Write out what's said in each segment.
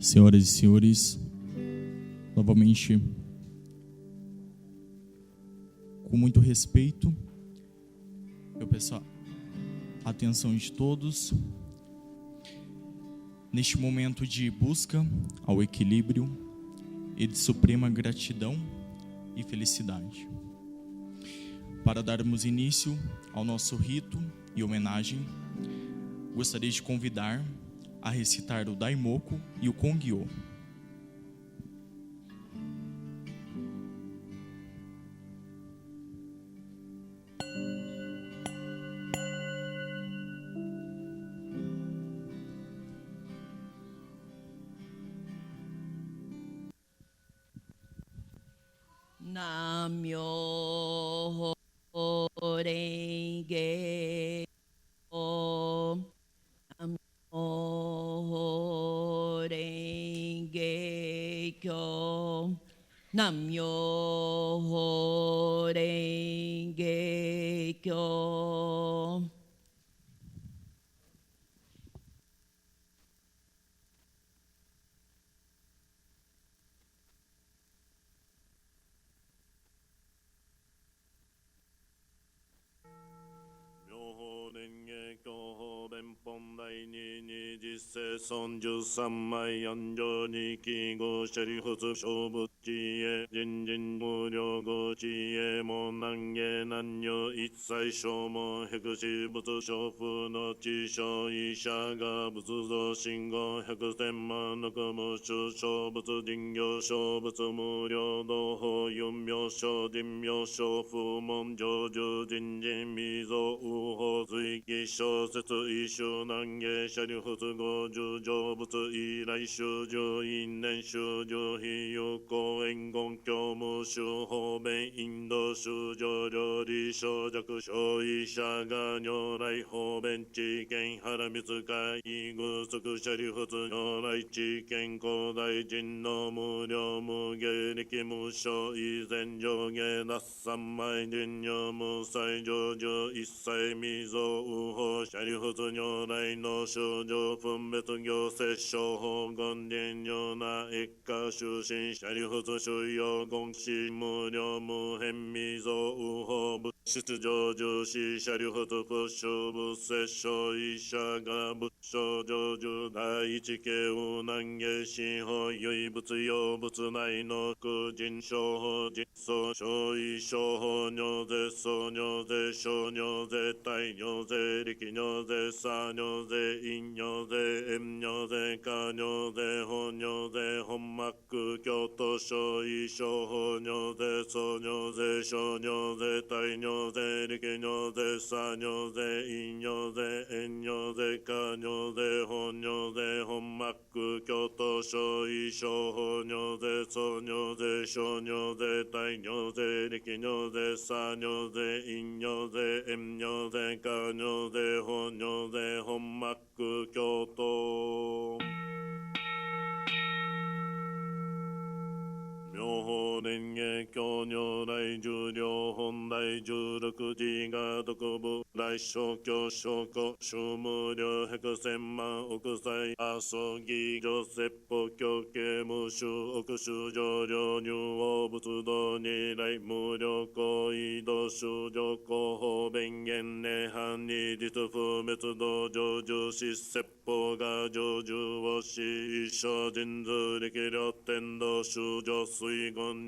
Senhoras e senhores, novamente, com muito respeito, eu peço a atenção de todos neste momento de busca ao equilíbrio e de suprema gratidão e felicidade. Para darmos início ao nosso rito e homenagem, gostaria de convidar a recitar o Daimoku e o Kongyo. Nam-myoho Renge Kyo. Nam-myoho Renge Kyo. Nam-myoho Renge Kyo. Son 13枚安城に記号シャリフツ勝負知恵人人無料語知恵も難芸難女一切消耗百死仏小風の知性医者が仏像信号百千万の無種小仏人形小仏無料同法四名小人名小風門上獣人人未造右法随記小説異種難芸シャリフツ五十成仏以来修上因年修上非有公援言教無修方便インド修上料理小弱小医者が如来方便知見原光会具足シャリフツ如来知見古大臣の無料無芸力無償以前上下脱三昧人女無才上上一切未造右法シャリフツ如来の修上分別行政小法言伝如な一家出身シャリフツ収容言師無料無変未造右法物質上重視シャリフツ仏性仏摂小医者が仏性上重第一系右難芸新法唯仏用仏内の苦人小法実相小医小法尿税相尿税小尿税大尿税力尿税差尿税陰尿税塩尿税下尿税本尿税本膜京都小医小法尿税総尿税小尿税大尿税力尿税差尿税陰尿税塩尿税下尿税本尿税本膜京都小医小法尿税総尿税小尿税大尿税力尿税差尿税陰尿税塩尿税下尿税本尿税本膜京都妙法蓮華経如来十両本来十六時が独部来小教小古諸無量百千万億歳阿蘇義上説法教系無種億種上量入王仏道二来無料行為道修上広報弁言涅槃に実不滅道成就し説法が成就をし一生人図力量天道修上水言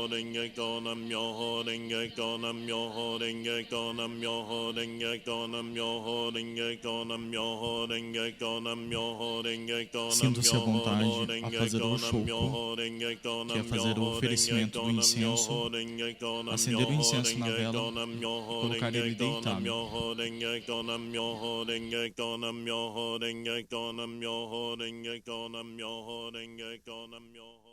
myoho renge kyo nam myoho renge kyo nam myoho renge kyo nam myoho renge kyo nam myoho renge kyo nam myoho renge kyo nam myoho renge kyo nam Sinta-se à myoho vontade renge a fazer kyo o nam chopo, myoho renge kyo que é nam fazer o myoho oferecimento do incenso, renge kyo nam acender o myoho incenso na renge vela kyo nam e myoho colocar renge ele kyo nam deitado. myoho renge kyo nam myoho renge kyo nam myoho renge kyo nam myoho renge kyo nam myoho renge kyo nam myoho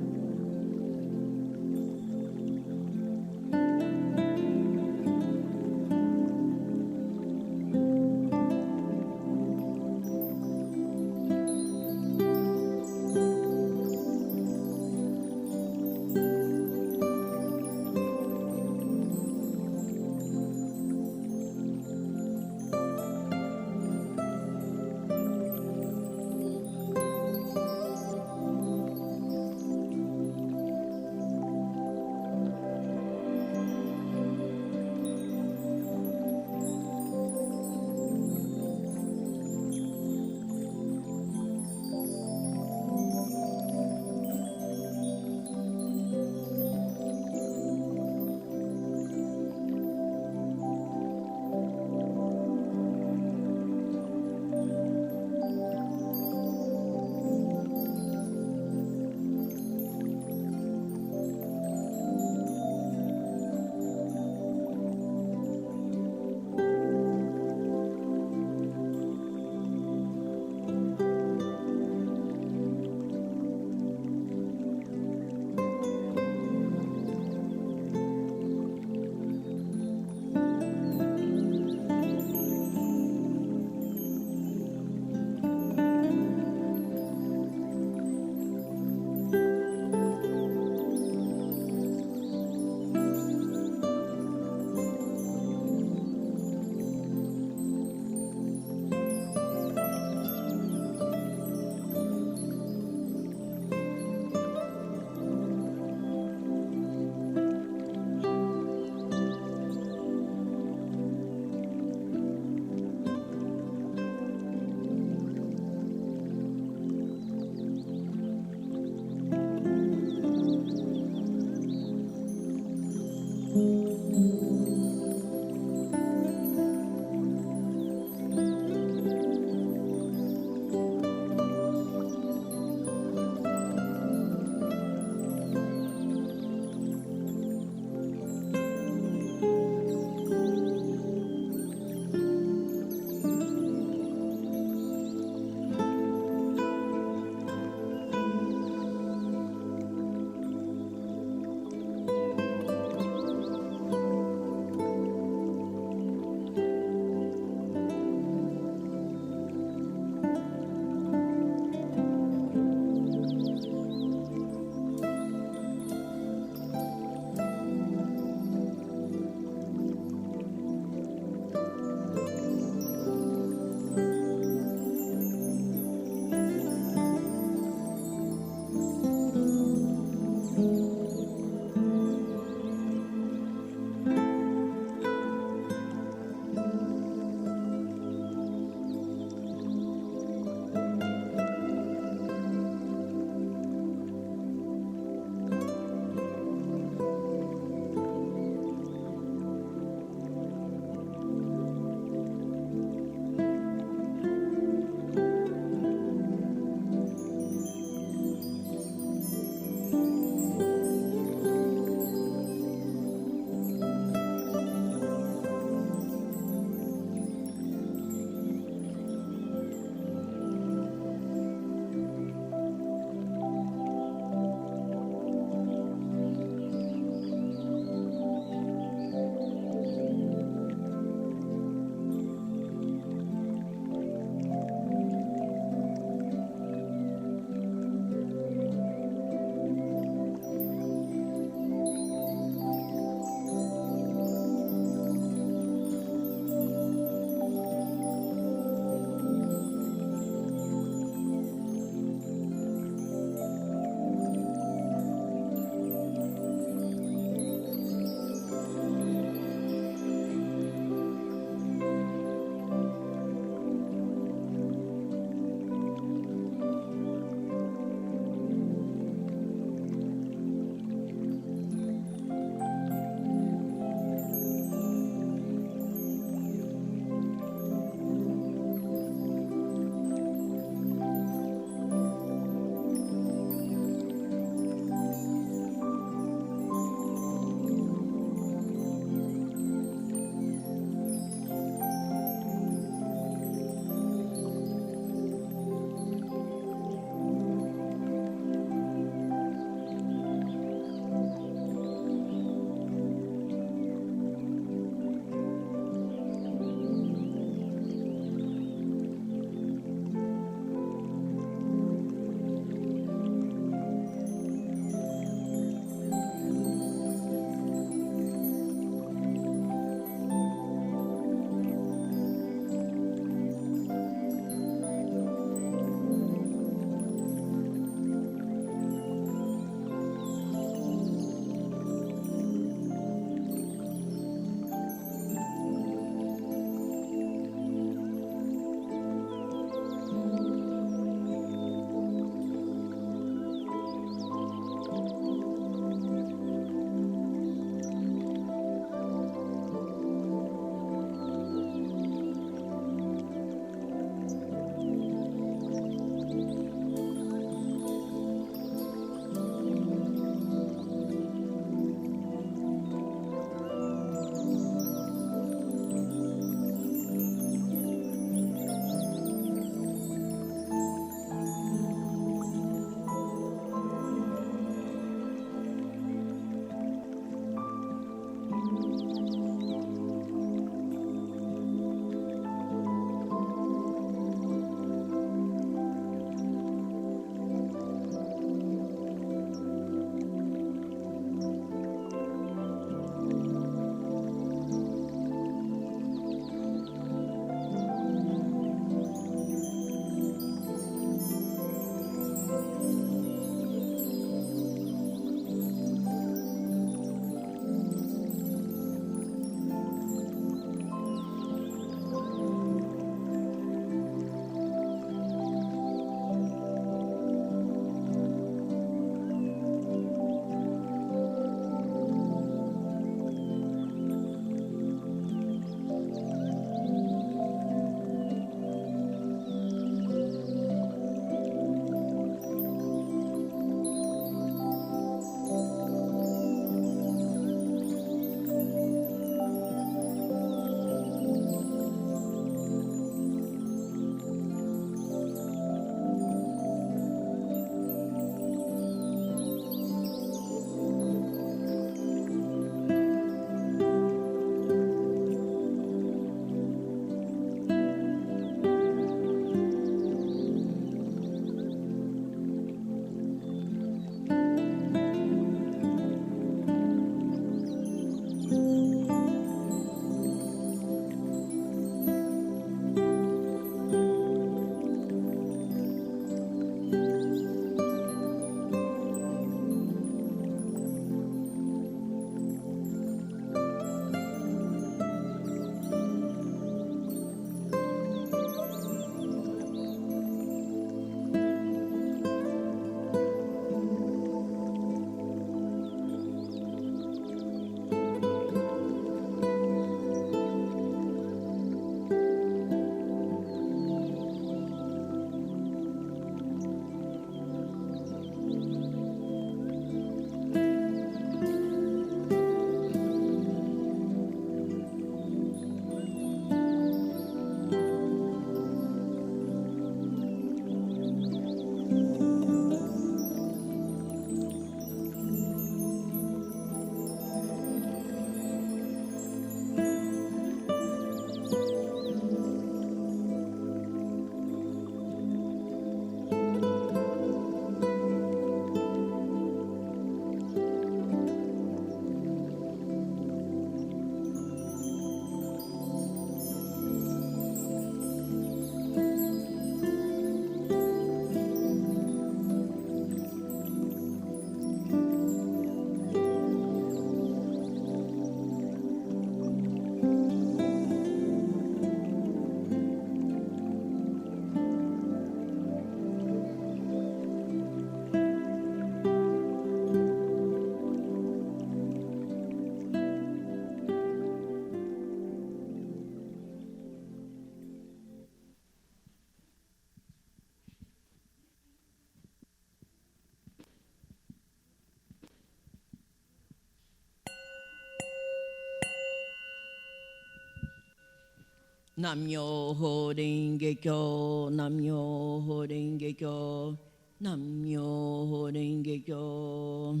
Namyo Renge Kyo, Namyo Renge Kyo, Namyo Renge Kyo.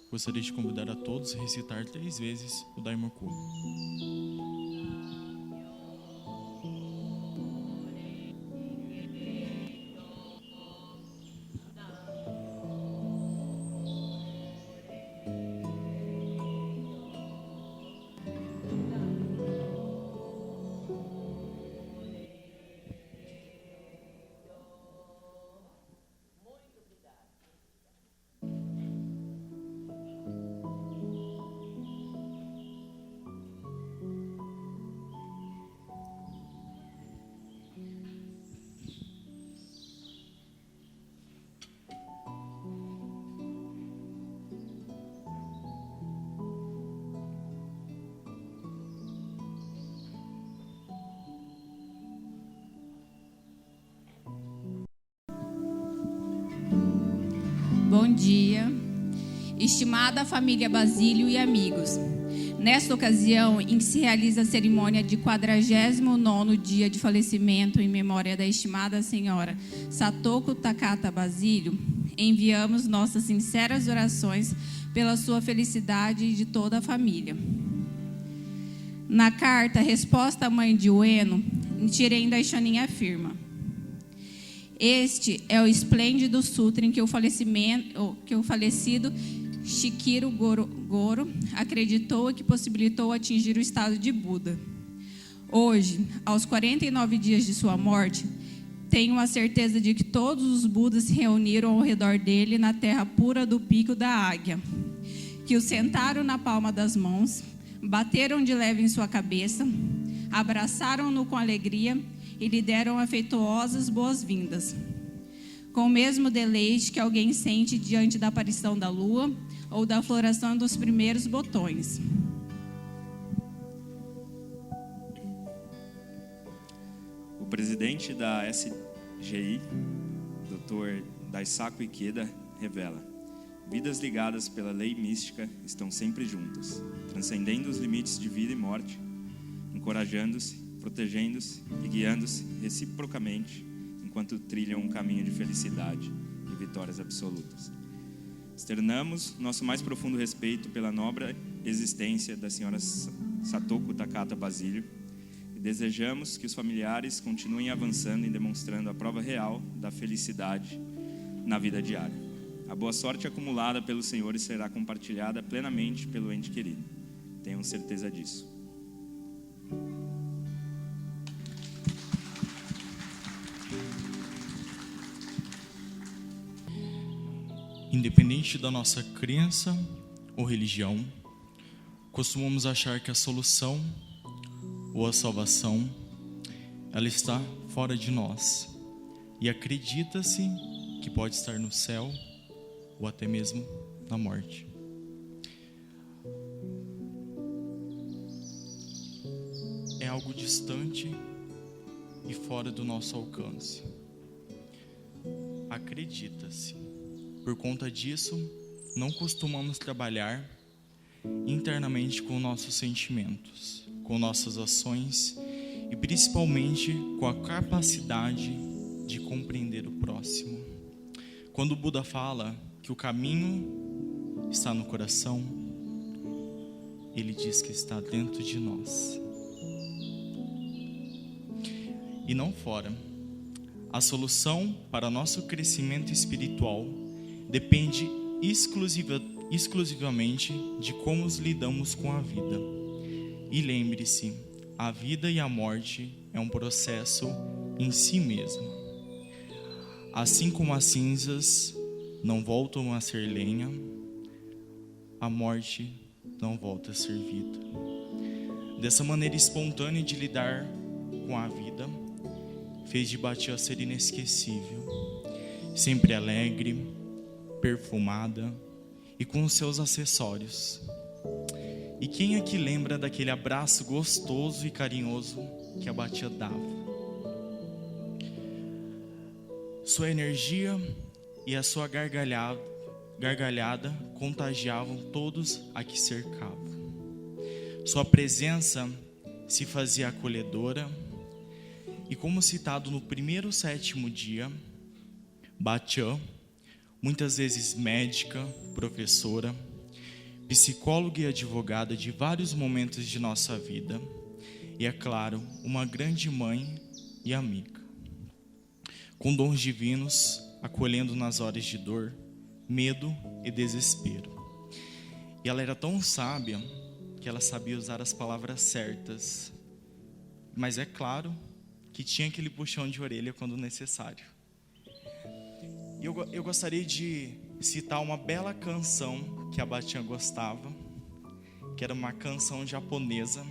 Gostaria de convidar a todos a recitar 3 vezes o Daimoku. Bom dia, estimada família Basílio e amigos. Nesta ocasião, em que se realiza a cerimônia de 49º dia de falecimento em memória da estimada senhora Satoko Takata Basílio, enviamos nossas sinceras orações pela sua felicidade e de toda a família. Na carta Resposta à Mãe de Ueno, Nichiren Daishonin afirma: este é o esplêndido sutra em que o falecido Shikiro Goro acreditou e que possibilitou atingir o estado de Buda. Hoje, aos 49 dias de sua morte, tenho a certeza de que todos os Budas se reuniram ao redor dele na terra pura do Pico da Águia, que o sentaram na palma das mãos, bateram de leve em sua cabeça, abraçaram-no com alegria e lhe deram afetuosas boas-vindas, com o mesmo deleite que alguém sente diante da aparição da lua ou da floração dos primeiros botões. O presidente da SGI, Dr. Daisaku Ikeda, revela: vidas ligadas pela lei mística estão sempre juntas, transcendendo os limites de vida e morte, encorajando-se, protegendo-se e guiando-se reciprocamente enquanto trilham um caminho de felicidade e vitórias absolutas. Externamos nosso mais profundo respeito pela nobre existência da senhora Satoko Takata Basílio e desejamos que os familiares continuem avançando e demonstrando a prova real da felicidade na vida diária. A boa sorte acumulada pelos senhores será compartilhada plenamente pelo ente querido. Tenham certeza disso. Independente da nossa crença ou religião, costumamos achar que a solução ou a salvação, ela está fora de nós. E acredita-se que pode estar no céu ou até mesmo na morte. É algo distante e fora do nosso alcance. Acredita-se. Por conta disso, não costumamos trabalhar internamente com nossos sentimentos, com nossas ações e principalmente com a capacidade de compreender o próximo. Quando o Buda fala que o caminho está no coração, Ele diz que está dentro de nós e não fora. A solução para nosso crescimento espiritual depende exclusivamente de como lidamos com a vida. E lembre-se, a vida e a morte é um processo em si mesmo. Assim como as cinzas não voltam a ser lenha, a morte não volta a ser vida. Dessa maneira espontânea de lidar com a vida, fez de Batian ser inesquecível, sempre alegre, perfumada e com os seus acessórios. E quem aqui lembra daquele abraço gostoso e carinhoso que a Batian dava? Sua energia e a sua gargalhada contagiavam todos a que cercavam. Sua presença se fazia acolhedora e, como citado no primeiro 7º dia, Batian, muitas vezes médica, professora, psicóloga e advogada de vários momentos de nossa vida, e, é claro, uma grande mãe e amiga, com dons divinos, acolhendo nas horas de dor, medo e desespero. E ela era tão sábia que ela sabia usar as palavras certas, mas é claro que tinha aquele puxão de orelha quando necessário. E eu gostaria de citar uma bela canção que a Batian gostava, que era uma canção japonesa,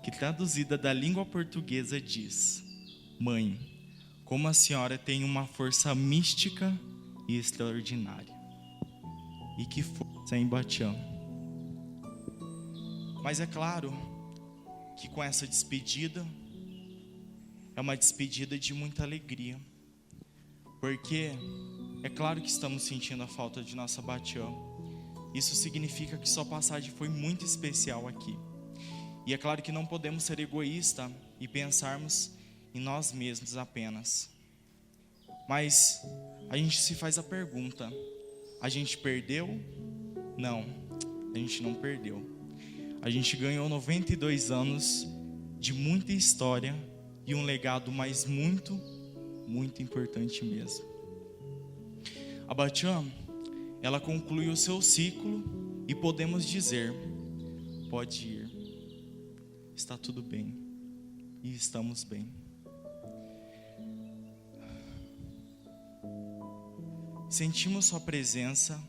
que traduzida da língua portuguesa diz: Mãe, como a senhora tem uma força mística e extraordinária. E que força em Batian. Mas é claro que com essa despedida, é uma despedida de muita alegria, porque é claro que estamos sentindo a falta de nossa Batian. Isso significa que sua passagem foi muito especial aqui. E é claro que não podemos ser egoístas e pensarmos em nós mesmos apenas. Mas a gente se faz a pergunta: a gente perdeu? Não, a gente não perdeu. A gente ganhou 92 anos de muita história e um legado, mas muito, muito importante mesmo. A Batian, ela conclui o seu ciclo e podemos dizer: pode ir, está tudo bem e estamos bem. Sentimos sua presença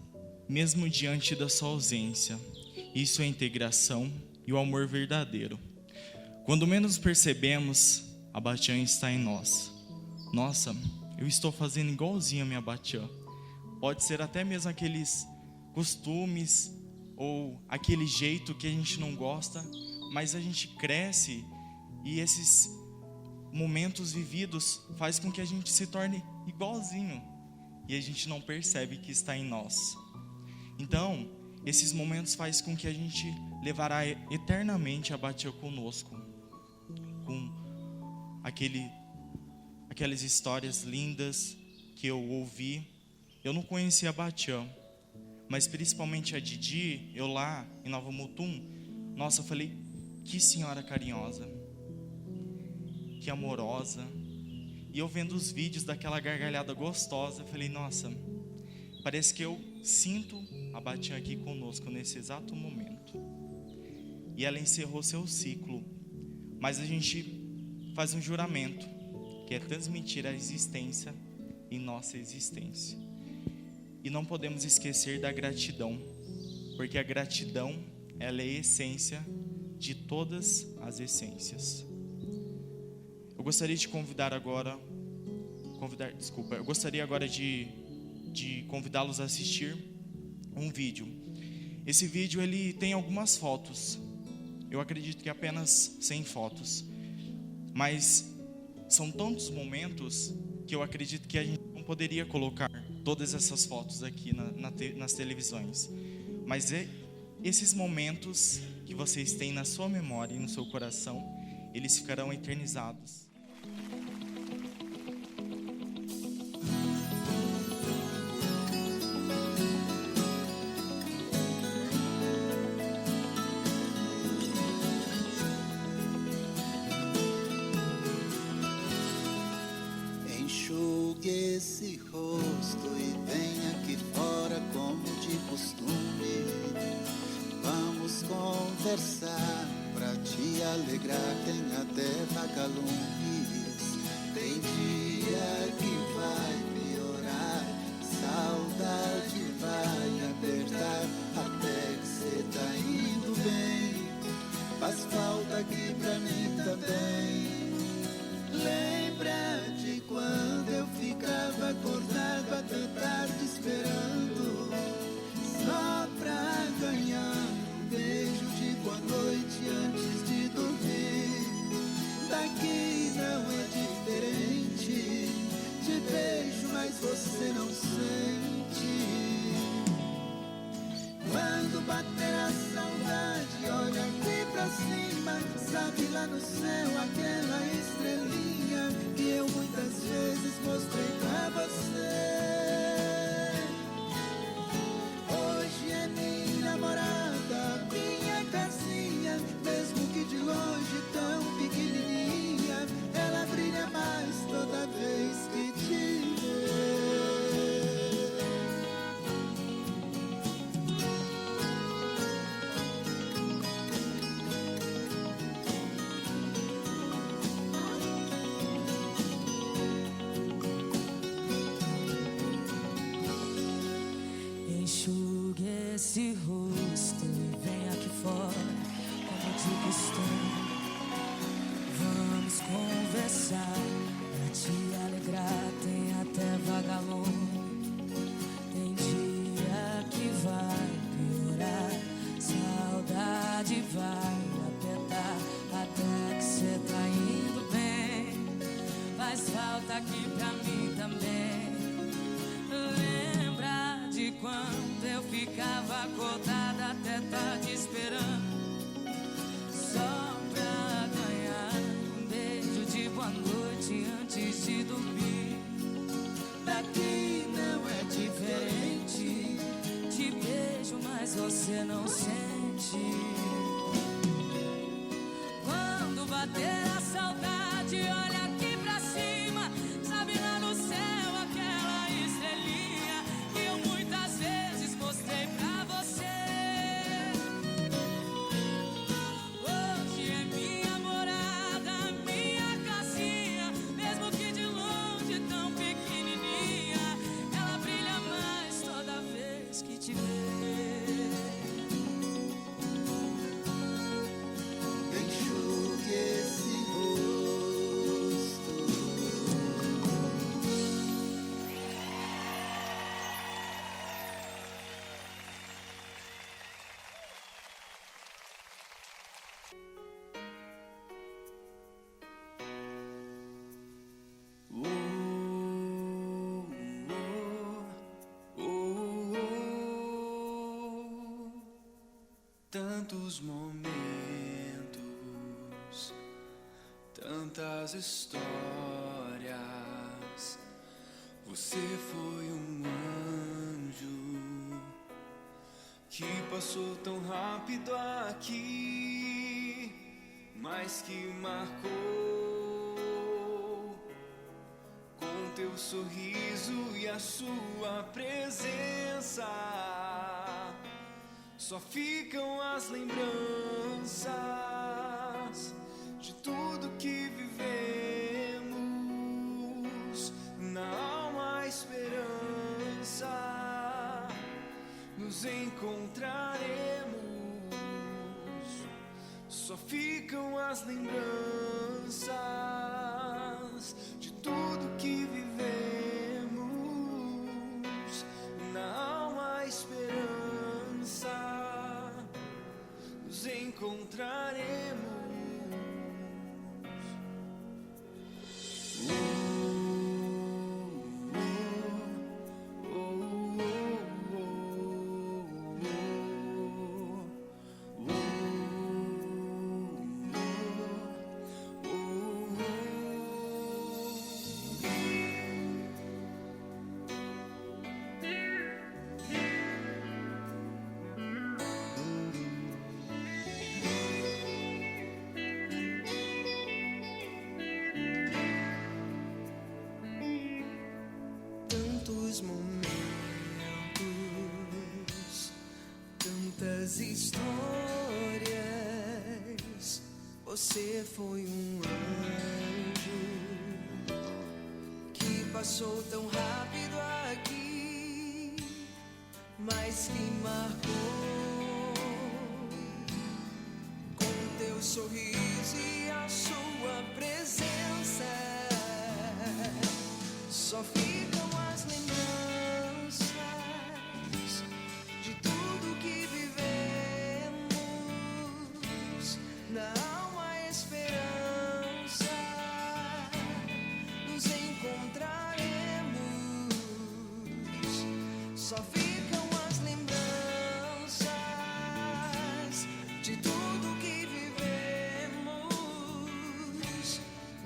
mesmo diante da sua ausência. Isso é integração e o amor verdadeiro. Quando menos percebemos, a Batian está em nós. Nossa, eu estou fazendo igualzinho a minha Batian. Pode ser até mesmo aqueles costumes ou aquele jeito que a gente não gosta, mas a gente cresce e esses momentos vividos faz com que a gente se torne igualzinho e a gente não percebe que está em nós. Então, esses momentos faz com que a gente levará eternamente a Batian conosco, com aquelas histórias lindas que eu ouvi. Eu não conhecia a Batian, mas principalmente a Didi, eu lá em Nova Mutum, nossa, eu falei, que senhora carinhosa, que amorosa. E eu vendo os vídeos daquela gargalhada gostosa, eu falei, nossa, parece que eu sinto a Batian aqui conosco nesse exato momento. E ela encerrou seu ciclo, mas a gente faz um juramento, que é transmitir a existência em nossa existência. E não podemos esquecer da gratidão, porque a gratidão, ela é a essência de todas as essências. Eu gostaria de convidá-los a assistir um vídeo. Esse vídeo ele tem algumas fotos. Eu acredito que apenas 100 fotos. Mas são tantos momentos que eu acredito que a gente não poderia colocar todas essas fotos aqui nas televisões. Mas esses momentos que vocês têm na sua memória e no seu coração, eles ficarão eternizados. enxugue esse rosto e venha aqui fora como de costume. Vamos conversar pra te alegrar, tem até vagalumes. Tem dia que vai piorar, saudade vai apertar, até que cê tá indo bem. Faz falta aqui pra mim também. Lembra de quando eu ficava acordado até tarde esperando, só pra ganhar um beijo de boa noite antes de dormir. Daqui não é diferente, te beijo mas você não sente. Quando bater a saudade, olha aqui pra cima, sabe lá no céu aquela estrelinha que eu muitas vezes mostrei pra você. Hoje é minha namorada, minha casinha, mesmo que de longe tão pequenininha, ela brilha mais toda vez que te vê. Enxugue esse rosto e vem aqui fora, como de costume. Vamos conversar pra te alegrar, tem até vagalume. Tem dia que vai piorar, saudade vai apertar, até que cê tá indo bem. Faz falta aqui pra mim também. Lembra de quando eu ficava acordada até tarde esperando, só pra ganhar um beijo de boa noite antes de dormir. Daqui não é diferente, te beijo mas você não sente. Quando bater a saudade, olha aqui pra cima, sabe lá no céu aquela estrelinha que eu muitas vezes mostrei pra você. Hoje é minha morada, minha casinha, mesmo que de longe tão pequenininha, ela brilha mais toda vez que te vê. Enxugue esse rosto. Tantos momentos, tantas histórias. Você foi um anjo que passou tão rápido aqui, mas que marcou com teu sorriso e a sua presença. Só ficam as lembranças de tudo que vivemos, na alma a esperança, nos encontraremos. Só ficam as lembranças de tudo que vivemos, na alma a esperança, nos encontraremos. melhores momentos, tantas histórias. Você foi um anjo que passou tão rápido aqui, mas que marcou com teu sorriso e a sua presença. Só ficam as lembranças de tudo que vivemos. Na alma a esperança, nos encontraremos. Só ficam as lembranças de tudo que vivemos.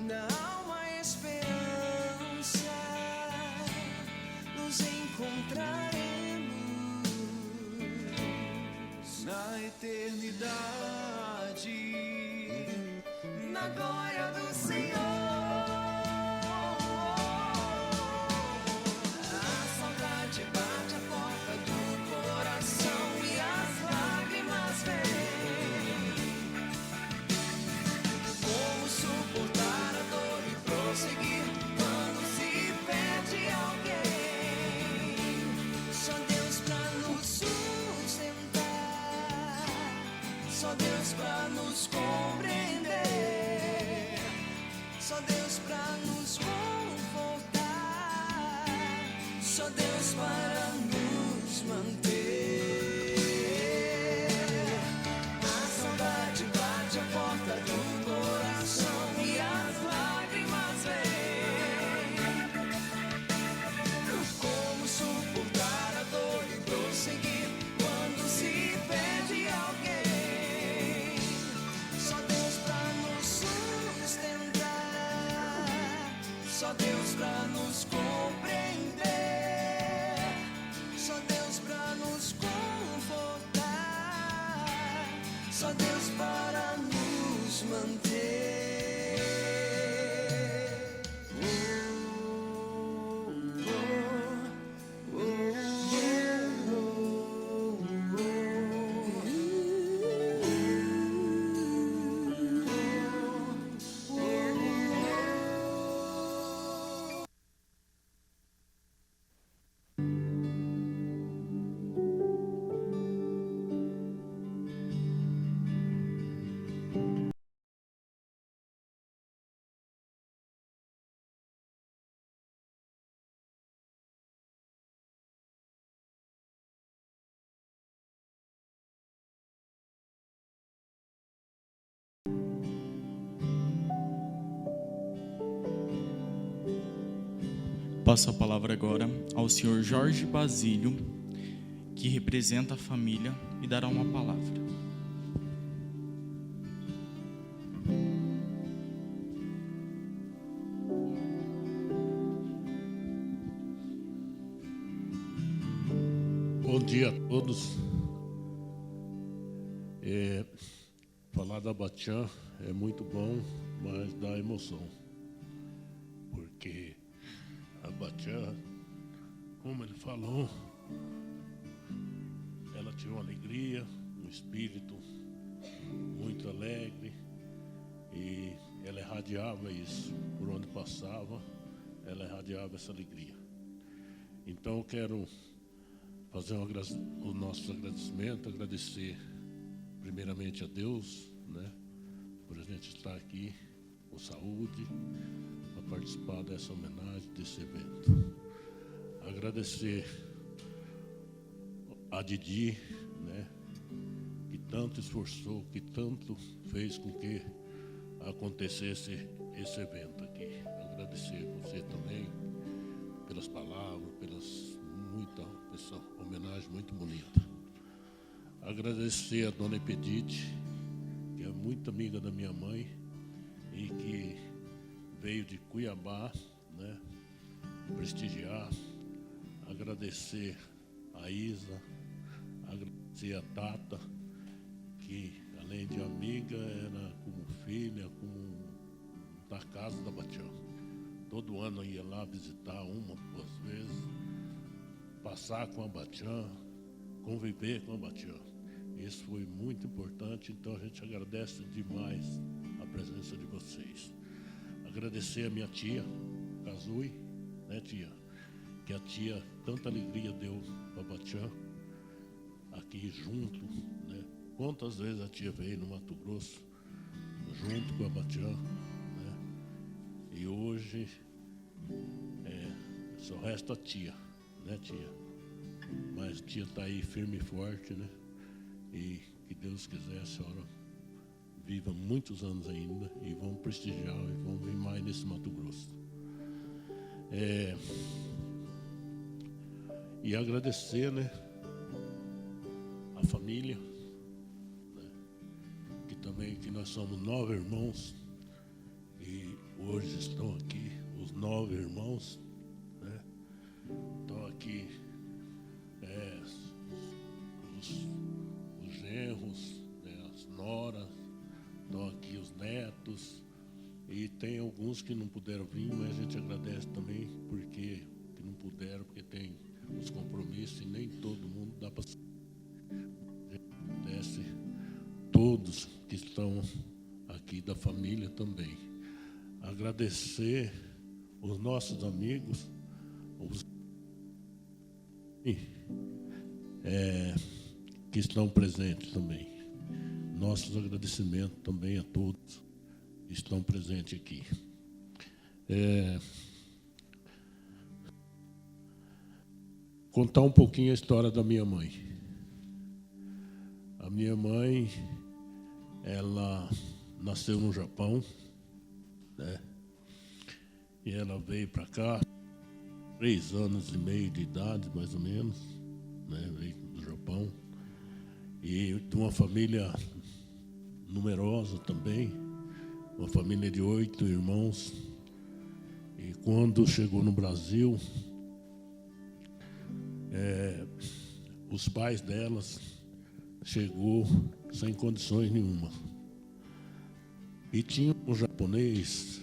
Na alma a esperança, nos encontraremos na eternidade, na glória do Senhor. A saudade bate a porta do coração e as lágrimas vêm. Como suportar a dor e prosseguir quando se perde alguém? Só Deus pra nos sustentar, só Deus pra nos compreender, só Deus pra nos confortar, só Deus para nos manter. A saudade bate a porta do coração e as lágrimas vêm. Como suportar a dor e prosseguir quando se perde alguém? Só Deus pra nos sustentar, só Deus pra nos compreender, só Deus pra nos confortar, só Deus para nos manter. Passo a palavra agora ao senhor Jorge Basílio, que representa a família e dará uma palavra. Bom dia a todos. Falar da Batian é muito bom, mas dá emoção. Porque a Batian, como ele falou, ela tinha uma alegria, um espírito muito alegre e ela irradiava isso. Por onde passava, ela irradiava essa alegria. Então eu quero fazer o nosso agradecimento, agradecer primeiramente a Deus, né, por a gente estar aqui com saúde, para participar dessa homenagem, desse evento. Agradecer a Didi, né, que tanto esforçou, que tanto fez com que acontecesse esse evento aqui. Agradecer você também pelas palavras, essa homenagem muito bonita. Agradecer a dona Epedite, que é muito amiga da minha mãe e que veio de Cuiabá, né, prestigiar. Agradecer a Isa, agradecer a Tata, que além de amiga era como filha, como da casa da Batian. Todo ano ia lá visitar 1, 2 vezes. passar com a Batian, conviver com a Batian. Isso foi muito importante, então a gente agradece demais a presença de vocês. Agradecer a minha tia, Kazui, né, tia? Que a tia tanta alegria deu para a Batian, aqui junto, né? Quantas vezes a tia veio no Mato Grosso, junto com a Batian, né? E hoje só resta a tia, né, tia? Mas a tia está aí firme e forte, né? E que Deus quiser, a senhora viva muitos anos ainda e vamos prestigiar e vamos vir mais nesse Mato Grosso. E agradecer, né, a família, né, que também que nós somos 9 irmãos e hoje estão aqui os 9 irmãos, né? Estão aqui os genros, né, as noras, estão aqui os netos, e tem alguns que não puderam vir, mas a gente agradece também porque que não puderam, porque tem os compromissos e nem todo mundo dá para. Agradece todos que estão aqui da família também. Agradecer os nossos amigos, que estão presentes também. Nossos agradecimentos também a todos que estão presentes aqui. Contar um pouquinho a história da minha mãe. A minha mãe, ela nasceu no Japão, né? E ela veio para cá, 3 anos e meio de idade, mais ou menos, né? Veio do Japão. E de uma família numerosa também, uma família de 8 irmãos. E quando chegou no Brasil, os pais delas chegou sem condições nenhuma. E tinha um japonês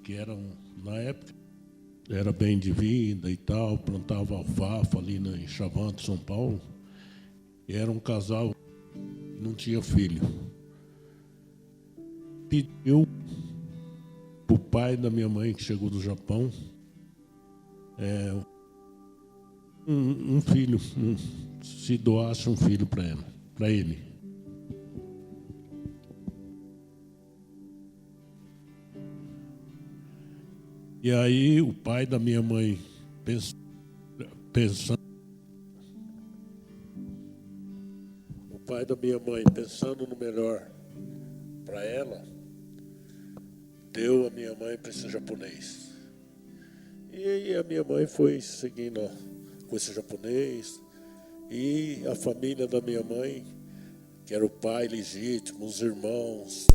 que na época, era bem de vida e tal, plantava alfafa ali em Chavantes, São Paulo. E era um casal que não tinha filho. Pediu para o pai da minha mãe, que chegou do Japão, um filho, se doasse um filho para ele. E aí o pai da minha mãe, pensando no melhor para ela, deu a minha mãe para esse japonês. E aí a minha mãe foi seguindo com esse japonês, e a família da minha mãe, que era o pai legítimo, os irmãos,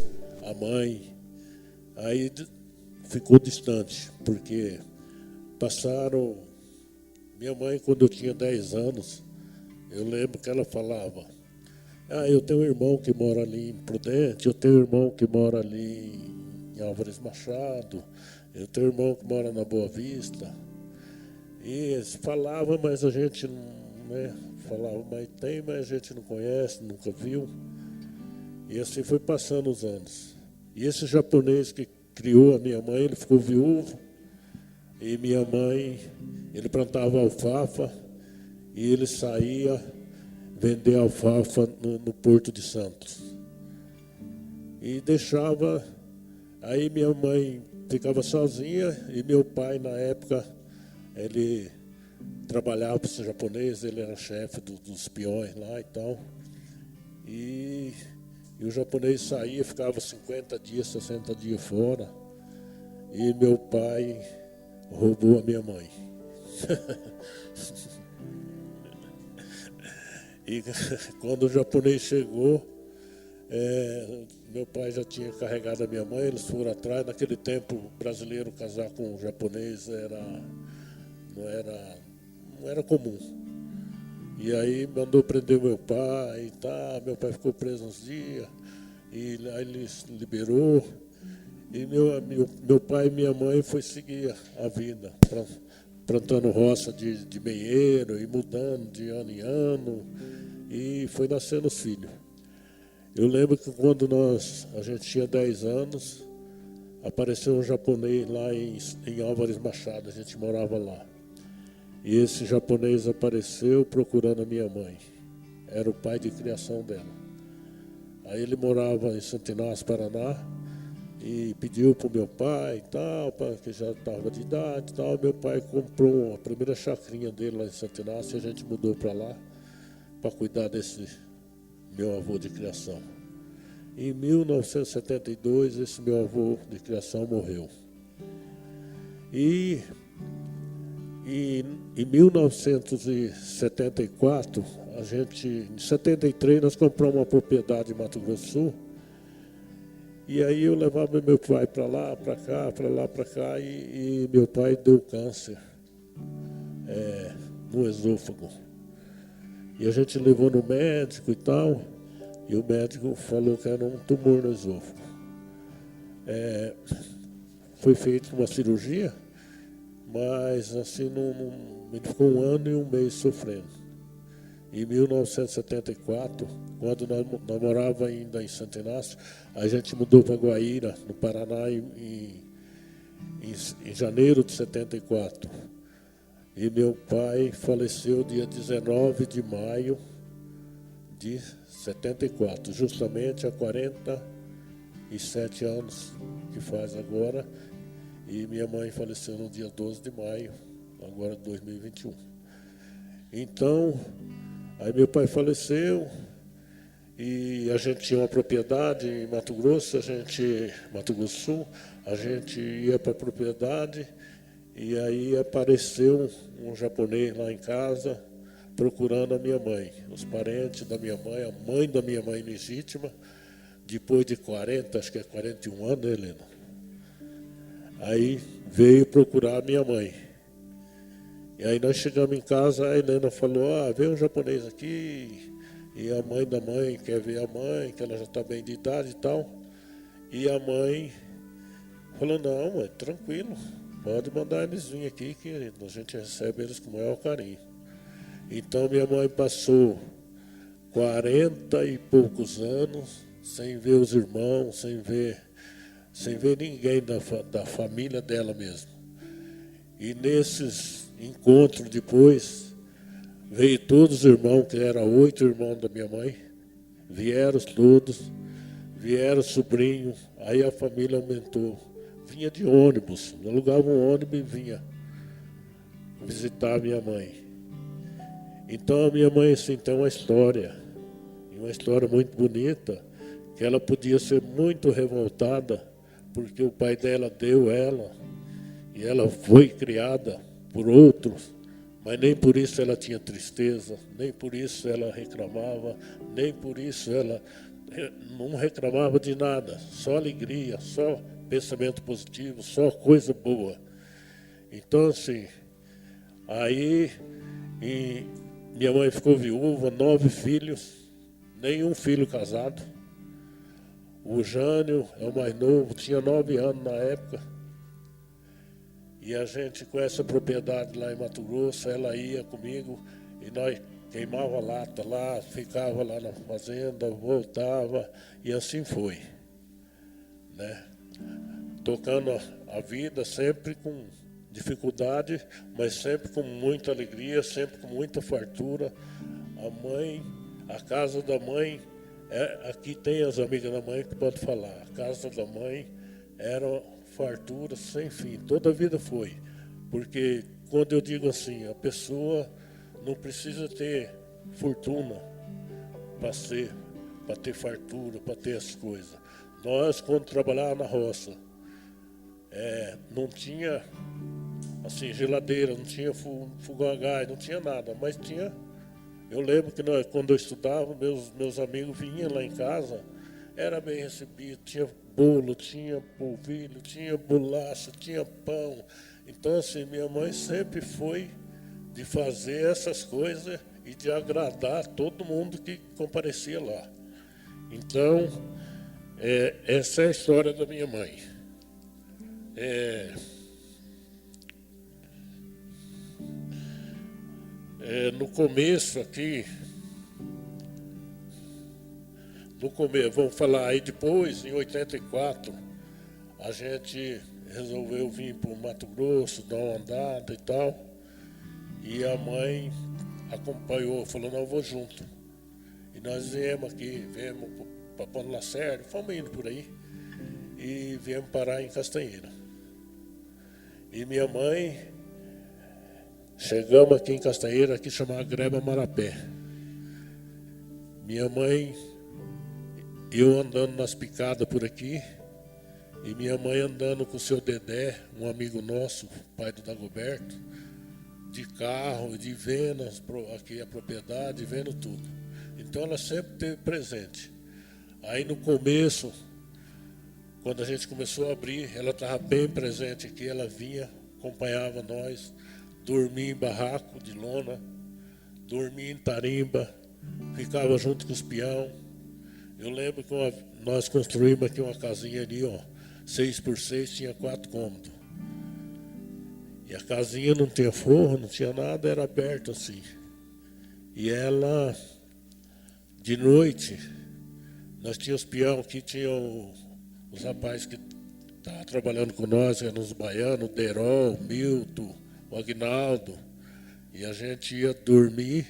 a mãe, aí ficou distante, porque passaram. Minha mãe, quando eu tinha 10 anos, eu lembro que ela falava: eu tenho um irmão que mora ali em Prudente, eu tenho um irmão que mora ali em Álvares Machado, eu tenho um irmão que mora na Boa Vista. E eles falavam, mas a gente não, né? Falava, mas tem, mas a gente não conhece, nunca viu. E assim foi passando os anos. E esse japonês que criou a minha mãe, ele ficou viúvo. E minha mãe, ele plantava alfafa e ele saía vender alfafa no Porto de Santos. E deixava, aí minha mãe ficava sozinha e meu pai, na época, ele trabalhava para esse japonês, ele era chefe dos peões lá e tal. E o japonês saía, ficava 50 dias, 60 dias fora. E meu pai roubou a minha mãe. E quando o japonês chegou, meu pai já tinha carregado a minha mãe, eles foram atrás. Naquele tempo, brasileiro casar com um japonês não era comum. E aí mandou prender meu pai e tá, meu pai ficou preso uns dias, e aí ele se liberou. E meu pai e minha mãe foi seguir a vida plantando roça de meieiro e mudando de ano em ano, e foi nascendo os filhos. Eu lembro que quando a gente tinha 10 anos, apareceu um japonês lá em Álvares Machado, a gente morava lá. E esse japonês apareceu procurando a minha mãe. Era o pai de criação dela. Aí ele morava em Santo Inácio, Paraná, e pediu para o meu pai e tal, que já estava de idade e tal. Meu pai comprou a primeira chacrinha dele lá em Santo Inácio e a gente mudou para lá para cuidar desse meu avô de criação. Em 1972, esse meu avô de criação morreu. E em 1974, em 73, nós compramos uma propriedade em Mato Grosso do Sul. E aí eu levava meu pai para lá, para cá, para lá, para cá, e meu pai deu câncer no esôfago. E a gente levou no médico e tal, e o médico falou que era um tumor no esôfago. Foi feita uma cirurgia, mas assim, ele ficou 1 ano e 1 mês sofrendo. Em 1974, quando nós morávamos ainda em Santo Inácio, a gente mudou para Guaíra, no Paraná, em janeiro de 74. E meu pai faleceu dia 19 de maio de 74, justamente há 47 anos que faz agora. E minha mãe faleceu no dia 12 de maio, agora de 2021. Então, aí meu pai faleceu e a gente tinha uma propriedade em Mato Grosso, Mato Grosso do Sul, a gente ia para a propriedade e aí apareceu um japonês lá em casa procurando a minha mãe, os parentes da minha mãe, a mãe da minha mãe legítima, depois de 40, acho que é 41 anos, né, Helena? Aí veio procurar a minha mãe. E aí nós chegamos em casa, a Helena falou, veio um japonês aqui, e a mãe da mãe quer ver a mãe, que ela já está bem de idade e tal. E a mãe falou, não, mãe, tranquilo, pode mandar eles virem aqui, que a gente recebe eles com o maior carinho. Então minha mãe passou 40 e poucos anos, sem ver os irmãos, sem ver ninguém da família dela mesmo. E nesses encontros depois, veio todos os irmãos, que eram 8 irmãos da minha mãe, vieram todos, vieram sobrinhos, aí a família aumentou. Vinha de ônibus, alugava um ônibus e vinha visitar a minha mãe. Então a minha mãe assim, tem uma história muito bonita, que ela podia ser muito revoltada, porque o pai dela deu ela, e ela foi criada por outros, mas nem por isso ela tinha tristeza, nem por isso ela reclamava, nem por isso ela não reclamava de nada, só alegria, só pensamento positivo, só coisa boa. Então, assim, aí minha mãe ficou viúva, 9 filhos, nenhum filho casado. O Jânio é o mais novo, tinha 9 anos na época. E a gente, com essa propriedade lá em Mato Grosso, ela ia comigo e nós queimava lata lá, ficava lá na fazenda, voltava e assim foi, né? Tocando a vida sempre com dificuldade, mas sempre com muita alegria, sempre com muita fartura. A casa da mãe, aqui tem as amigas da mãe que podem falar, a casa da mãe era fartura sem fim, toda a vida foi. Porque quando eu digo assim, a pessoa não precisa ter fortuna para ter fartura, para ter as coisas. Nós, quando trabalhávamos na roça, não tinha assim, geladeira, não tinha fogão a gás, não tinha nada, mas tinha. Eu lembro que quando eu estudava, meus amigos vinham lá em casa, era bem recebido, tinha bolo, tinha polvilho, tinha bolacha, tinha pão. Então, assim, minha mãe sempre foi de fazer essas coisas e de agradar todo mundo que comparecia lá. Então, essa é a história da minha mãe. No começo aqui, vamos falar aí depois, em 84, a gente resolveu vir para o Mato Grosso, dar uma andada e tal, e a mãe acompanhou, falou, não, eu vou junto. E nós viemos aqui, viemos para Ponto Lacerda, fomos indo por aí, e viemos parar em Castanheira. E minha mãe, chegamos aqui em Castanheira, aqui chamada Greba Marapé. Minha mãe, eu andando nas picadas por aqui, e minha mãe andando com o seu Dedé, um amigo nosso, pai do Dagoberto, de carro, de vendo aqui a propriedade, vendo tudo. Então ela sempre esteve presente. Aí no começo, quando a gente começou a abrir, ela estava bem presente aqui, ela vinha, acompanhava nós, dormia em barraco de lona, dormia em tarimba, ficava junto com os peão. Eu lembro que nós construímos aqui uma casinha ali, ó, 6x6, tinha 4 cômodos. E a casinha não tinha forro, não tinha nada, era aberto assim. E ela, de noite, nós tínhamos peão aqui, tinham os rapazes que estavam trabalhando com nós, eram os baianos, o Derol, o Milton, o Aguinaldo. E a gente ia dormir,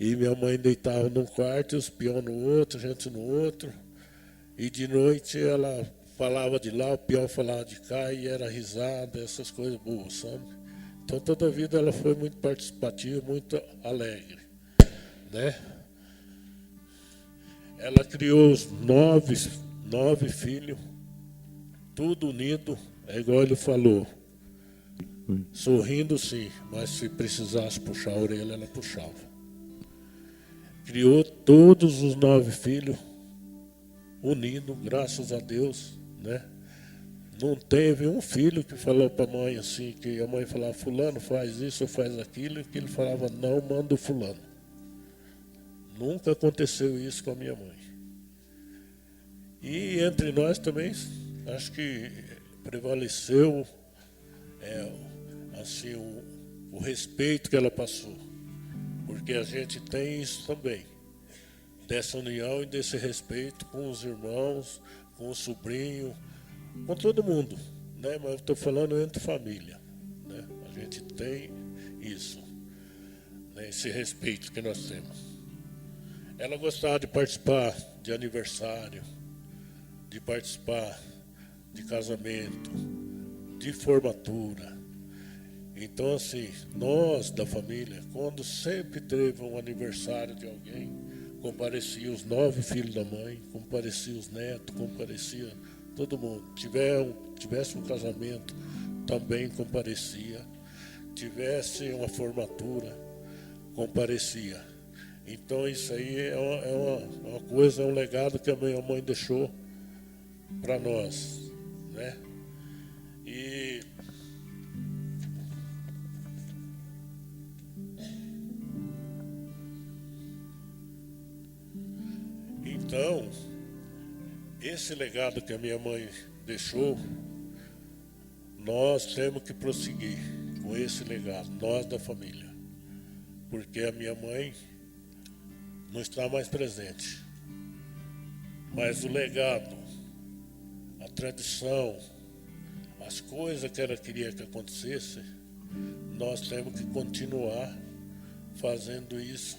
e minha mãe deitava num quarto, e os peão no outro, a gente no outro. E de noite ela falava de lá, o peão falava de cá, e era risada, essas coisas boas, sabe? Então toda a vida ela foi muito participativa, muito alegre, né? Ela criou os 9 filhos, tudo unido, é igual ele falou, sorrindo sim, mas se precisasse puxar a orelha, ela puxava. Criou todos os 9 filhos, unidos, graças a Deus, né? Não teve um filho que falou para a mãe assim, que a mãe falava, fulano faz isso ou faz aquilo, e que ele falava, não, manda o fulano. Nunca aconteceu isso com a minha mãe. E entre nós também, acho que prevaleceu assim, o respeito que ela passou. Porque a gente tem isso também, dessa união e desse respeito com os irmãos, com o sobrinho, com todo mundo, né? Mas eu estou falando entre família, né? A gente tem isso, né? Esse respeito que nós temos. Ela gostava de participar de aniversário, de participar de casamento, de formatura. Então, assim, nós da família, quando sempre teve um aniversário de alguém, comparecia os 9 filhos da mãe, comparecia os netos, comparecia todo mundo. Tivesse um casamento, também comparecia. Tivesse uma formatura, comparecia. Então isso aí é uma coisa, é um legado que a minha mãe deixou para nós, né? E então, esse legado que a minha mãe deixou, nós temos que prosseguir com esse legado, nós da família. Porque a minha mãe não está mais presente. Mas o legado, a tradição, as coisas que ela queria que acontecesse, nós temos que continuar fazendo isso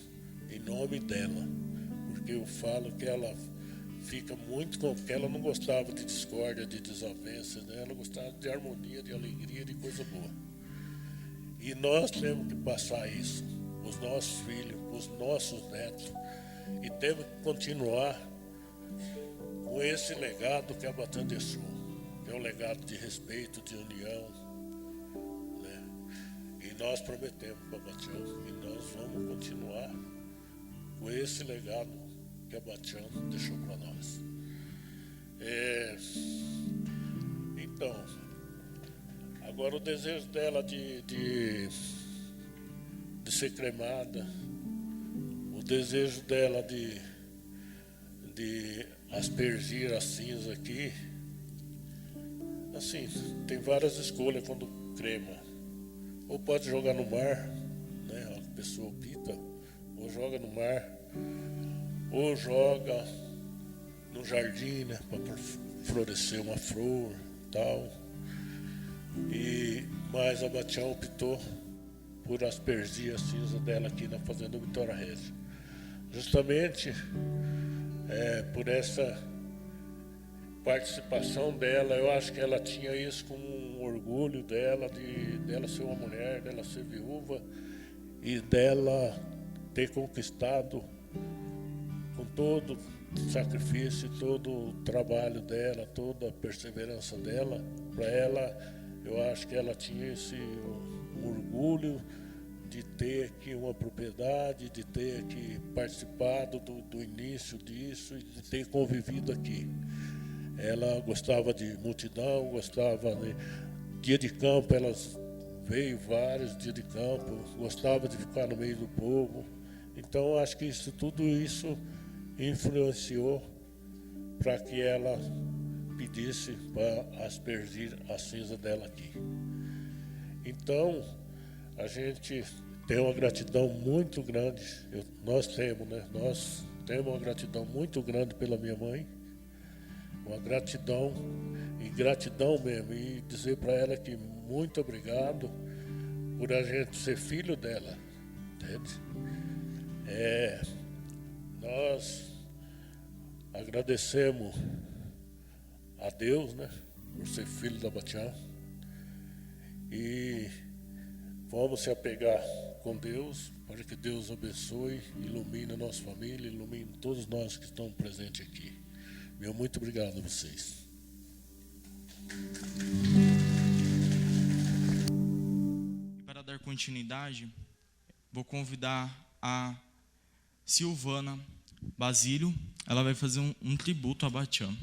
em nome dela. Porque eu falo que ela fica muito com... Porque ela não gostava de discórdia, de desavenças, né? Ela gostava de harmonia, de alegria, de coisa boa. E nós temos que passar isso, os nossos filhos, os nossos netos, e temos que continuar com esse legado que a Abatã deixou, que é um legado de respeito, de união, né? E nós prometemos para a Abatã que nós vamos continuar com esse legado que a Abatã deixou para nós. Então, agora o desejo dela de ser cremada, o desejo dela de aspergir a cinza aqui, assim, tem várias escolhas quando crema. Ou pode jogar no mar, né? pessoa opta, ou joga no mar, ou joga no jardim, né, para florescer uma flor e tal. Mas a Batiã optou por aspergir a cinza dela aqui na Fazenda Vitória Régia. Justamente por essa participação dela, eu acho que ela tinha isso como um orgulho dela, dela ser uma mulher, dela ser viúva e dela ter conquistado com todo o sacrifício, todo o trabalho dela, toda a perseverança dela. Para ela, eu acho que ela tinha esse orgulho de ter aqui uma propriedade, de ter aqui participado do início disso e de ter convivido aqui. Ela gostava de multidão, gostava de dia de campo, ela veio vários dias de campo, gostava de ficar no meio do povo. Então, acho que tudo isso influenciou para que ela pedisse para aspergir a cinza dela aqui. Então, a gente tem uma gratidão muito grande, nós temos uma gratidão muito grande pela minha mãe, uma gratidão mesmo, e dizer para ela que muito obrigado por a gente ser filho dela, entende? Nós agradecemos a Deus, né, por ser filho da Batiã, e vamos se apegar com Deus, para que Deus abençoe, ilumine a nossa família, ilumine todos nós que estamos presentes aqui. Meu muito obrigado a vocês. E para dar continuidade, vou convidar a Silvana Basílio. Ela vai fazer um tributo a Batiã.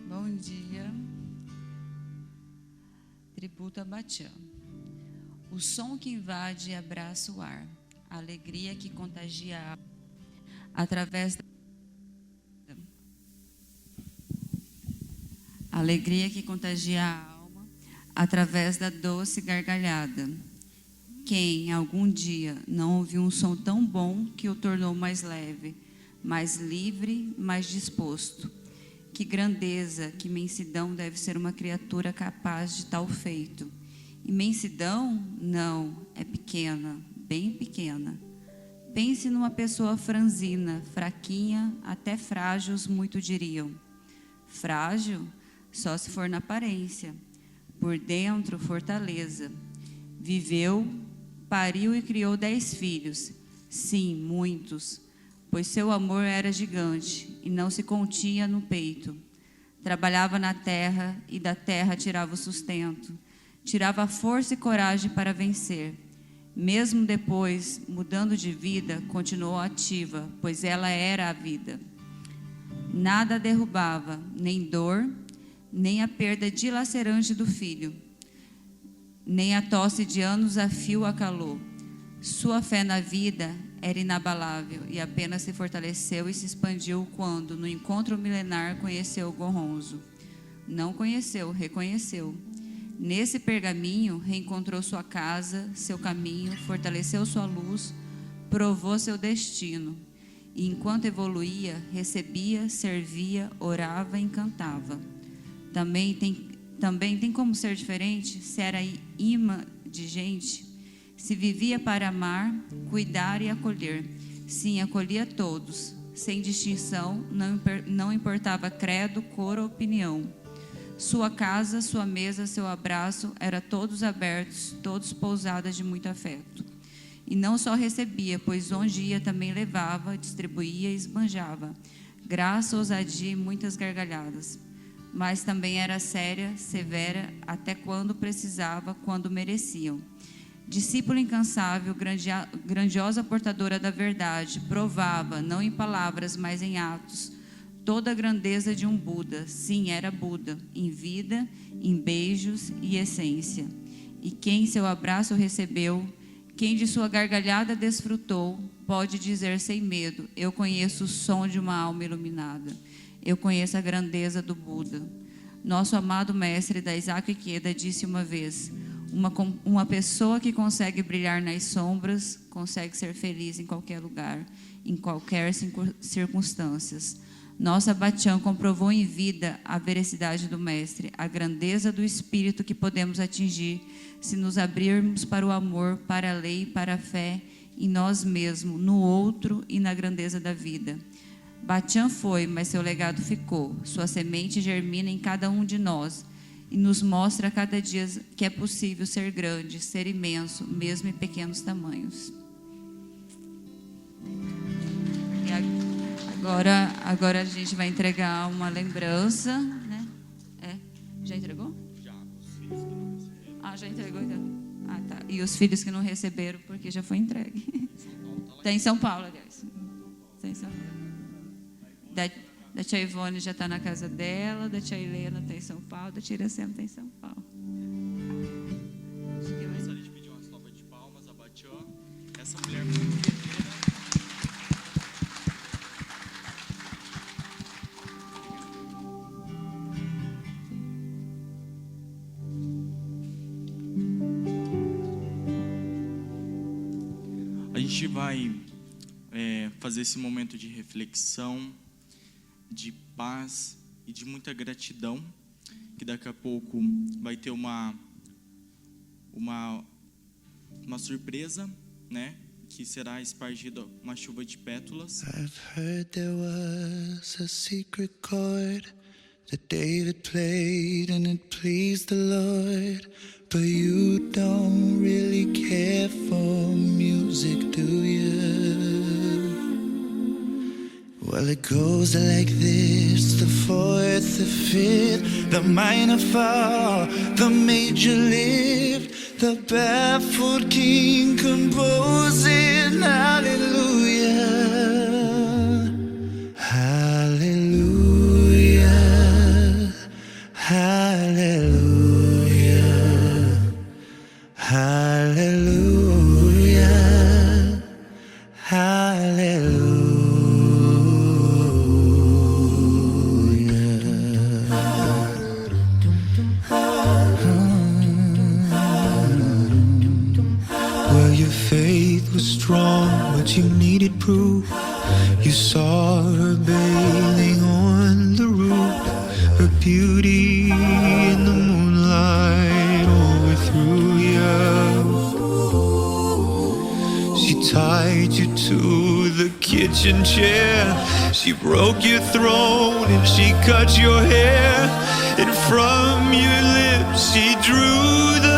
Bom dia. Tributo a Batiã. O som que invade e abraça o ar, a alegria que contagia a alma, através da doce gargalhada. Quem, algum dia, não ouviu um som tão bom que o tornou mais leve, mais livre, mais disposto? Que grandeza, que imensidão deve ser uma criatura capaz de tal feito. Imensidão? Não, é pequena, bem pequena. Pense numa pessoa franzina, fraquinha, até frágil, muito diriam. Frágil? Só se for na aparência. Por dentro, fortaleza. Viveu, pariu e criou 10 filhos. Sim, muitos. Pois seu amor era gigante e não se continha no peito. Trabalhava na terra e da terra tirava o sustento. Tirava força e coragem para vencer. Mesmo depois, mudando de vida, continuou ativa, pois ela era a vida. Nada derrubava, nem dor, nem a perda dilacerante do filho, nem a tosse de anos a fio a calou. Sua fé na vida era inabalável e apenas se fortaleceu e se expandiu quando, no encontro milenar, conheceu Gonronzo. Não conheceu, reconheceu. Nesse pergaminho, reencontrou sua casa, seu caminho, fortaleceu sua luz, provou seu destino. E enquanto evoluía, recebia, servia, orava e encantava. Também tem como ser diferente se era imã de gente, se vivia para amar, cuidar e acolher. Sim, acolhia todos, sem distinção, não importava credo, cor ou opinião. Sua casa, sua mesa, seu abraço, era todos abertos, todos pousadas de muito afeto. E não só recebia, pois onde ia também levava, distribuía e esbanjava. Graça, ousadia e muitas gargalhadas. Mas também era séria, severa, até quando precisava, quando mereciam. Discípula incansável, grandiosa portadora da verdade, provava, não em palavras, mas em atos, toda a grandeza de um Buda. Sim, era Buda, em vida, em beijos e essência. E quem seu abraço recebeu, quem de sua gargalhada desfrutou, pode dizer sem medo: eu conheço o som de uma alma iluminada. Eu conheço a grandeza do Buda. Nosso amado mestre Daisaku Ikeda disse uma vez: uma pessoa que consegue brilhar nas sombras consegue ser feliz em qualquer lugar, em qualquer circunstâncias. Nossa Bachan comprovou em vida a veracidade do mestre, a grandeza do espírito que podemos atingir se nos abrirmos para o amor, para a lei, para a fé em nós mesmos, no outro e na grandeza da vida. Bachan foi, mas seu legado ficou. Sua semente germina em cada um de nós e nos mostra a cada dia que é possível ser grande, ser imenso, mesmo em pequenos tamanhos. Agora a gente vai entregar uma lembrança, né? Já entregou? Já, os filhos que não receberam. Já entregou então. Tá. E os filhos que não receberam, porque já foi entregue. Está em São Paulo, aliás. Está em São Paulo. Da tia Ivone já está na casa dela, da tia Helena está em São Paulo, da tia Iracema está em São Paulo. Gostaria de pedir uma salva de palmas a Bachan, essa mulher muito guerreira. A gente vai fazer esse momento de reflexão, de paz e de muita gratidão, que daqui a pouco vai ter uma surpresa, né? Que será espargida uma chuva de pétalas. I've heard there was a secret chord that David played and it pleased the Lord. But you don't really care for music, do you? Well, it goes like this: the fourth, the fifth, the minor fall, the major lift, the barefoot king composing hallelujah, hallelujah, hallelujah, hallelujah, hallelujah. Faith was strong, but you needed proof. You saw her bathing on the roof, her beauty in the moonlight overthrew you. She tied you to the kitchen chair, she broke your throne and she cut your hair, and from your lips she drew the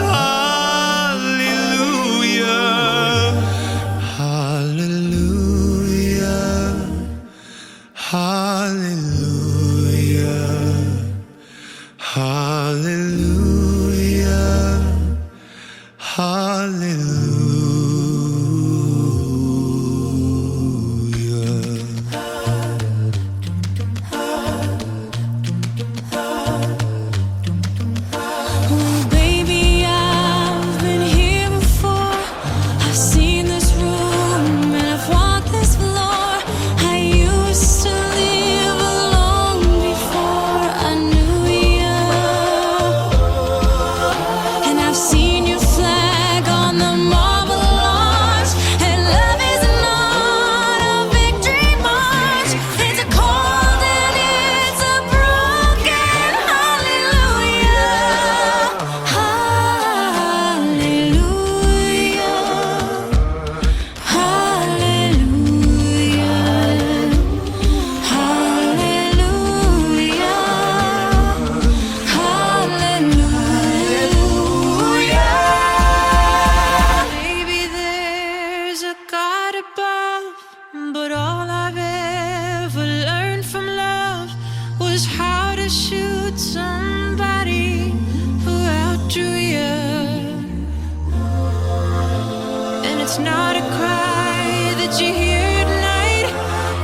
somebody who outdrew you. It's not a cry that you hear at night.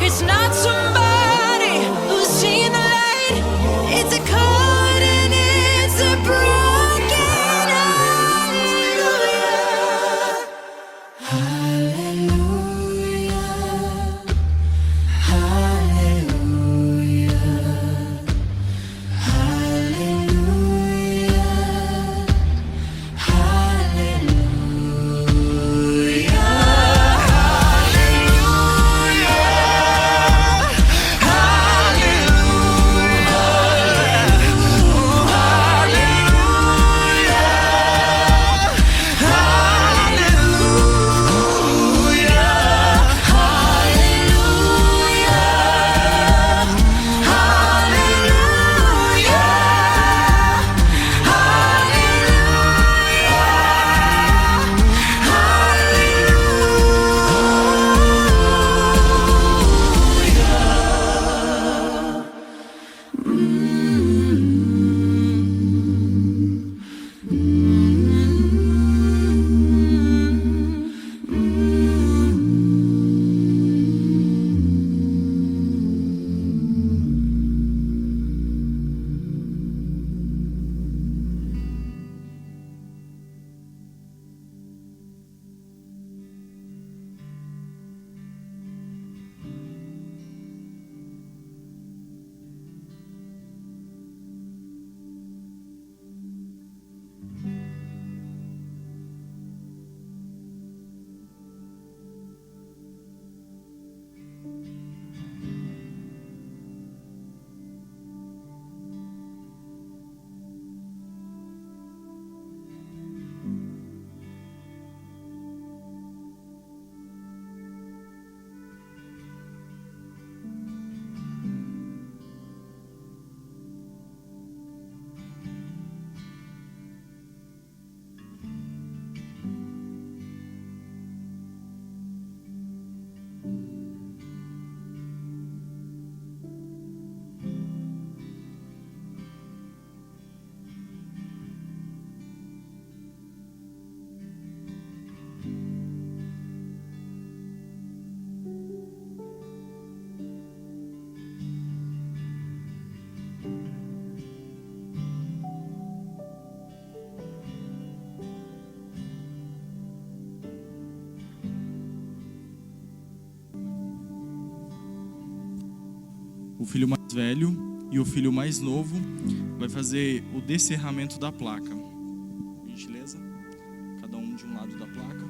It's not somebody who's seen the light. It's a chord and it's a broken hallelujah. Hallelujah. Hallelujah. Hallelujah. O filho mais velho e o filho mais novo vai fazer o descerramento da placa. Gentileza? Cada um de um lado da placa.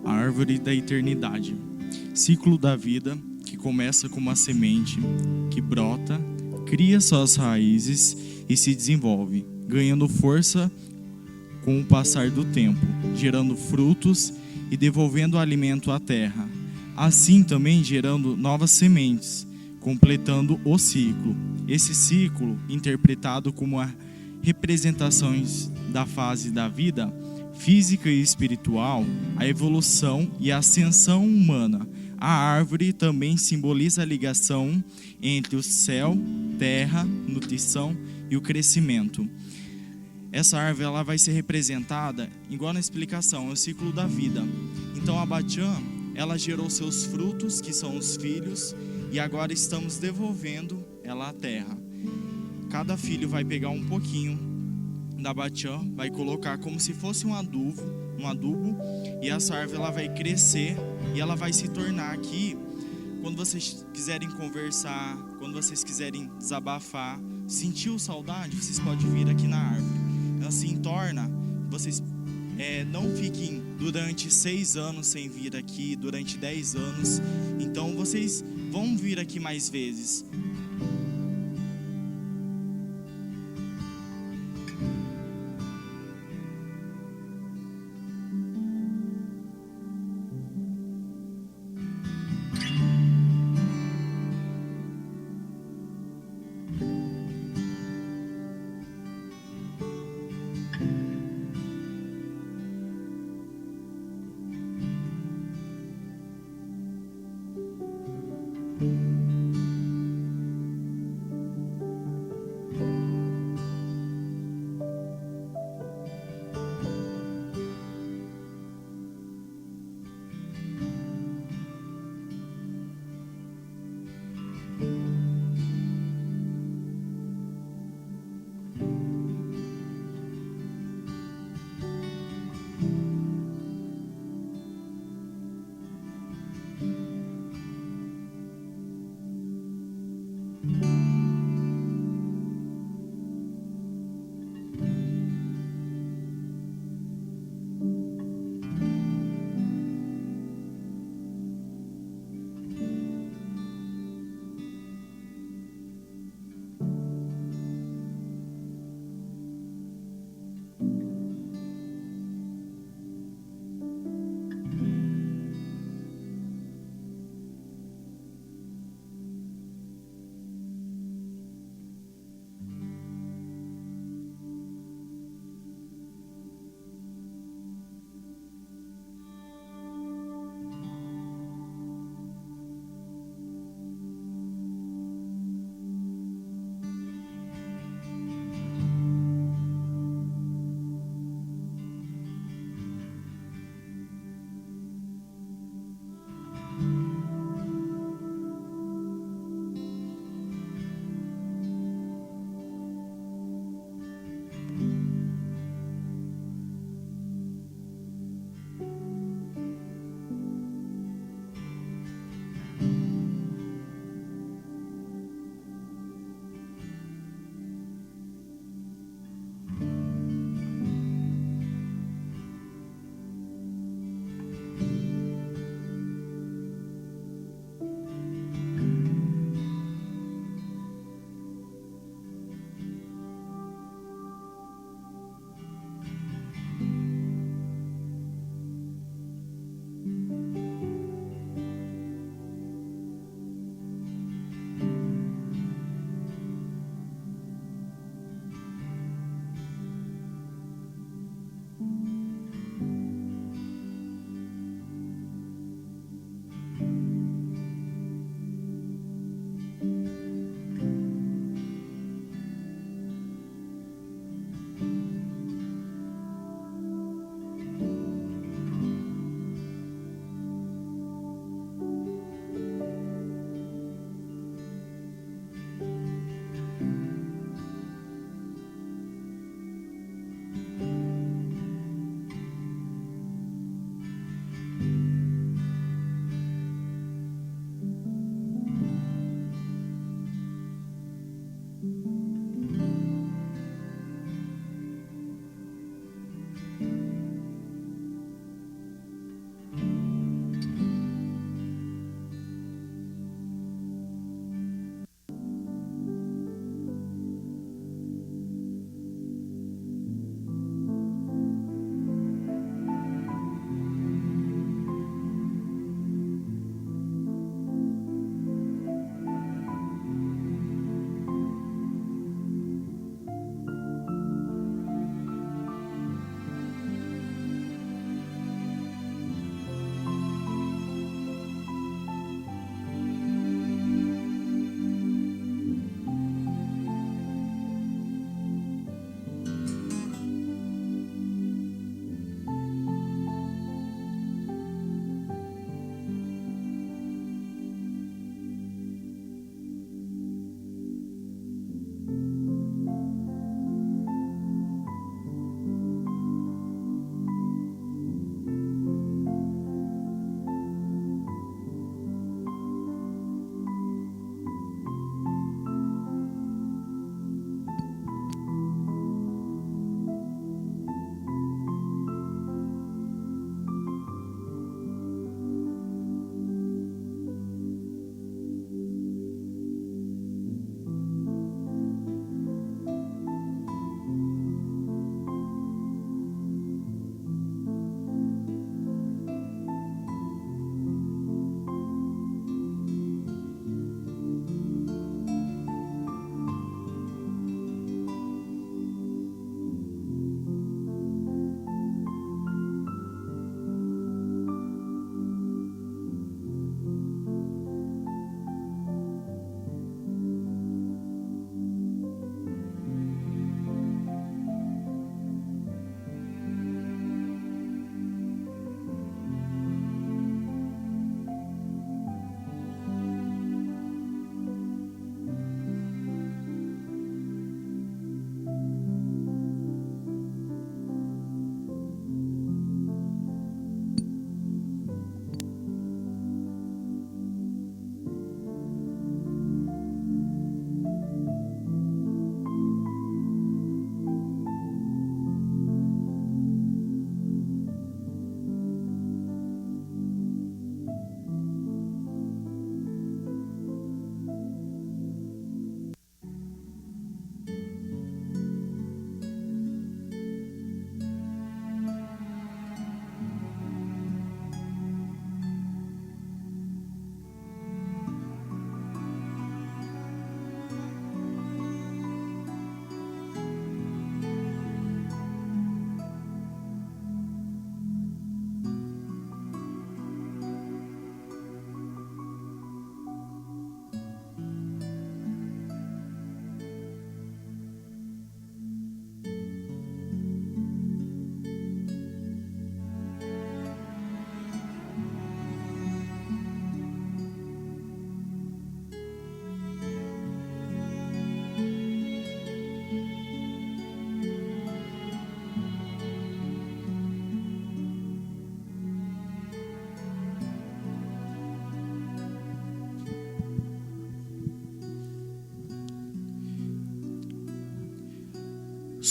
A árvore da eternidade, ciclo da vida que começa com uma semente que brota, cria suas raízes e se desenvolve, ganhando força com o passar do tempo, gerando frutos e devolvendo alimento à terra. Assim também gerando novas sementes, completando o ciclo. Esse ciclo, interpretado como a representações da fase da vida física e espiritual, a evolução e a ascensão humana. A árvore também simboliza a ligação entre o céu, terra, nutrição e o crescimento. Essa árvore ela vai ser representada, igual na explicação, é o ciclo da vida. Então a Batiã, ela gerou seus frutos, que são os filhos, e agora estamos devolvendo ela à terra. Cada filho vai pegar um pouquinho da Batiã, vai colocar como se fosse um adubo, e essa árvore ela vai crescer e ela vai se tornar aqui, quando vocês quiserem conversar, quando vocês quiserem desabafar, Sentiu saudade? Vocês podem vir aqui na árvore. Ela se entorna, vocês não fiquem durante 6 anos sem vir aqui, durante 10 anos. Então vocês vão vir aqui mais vezes.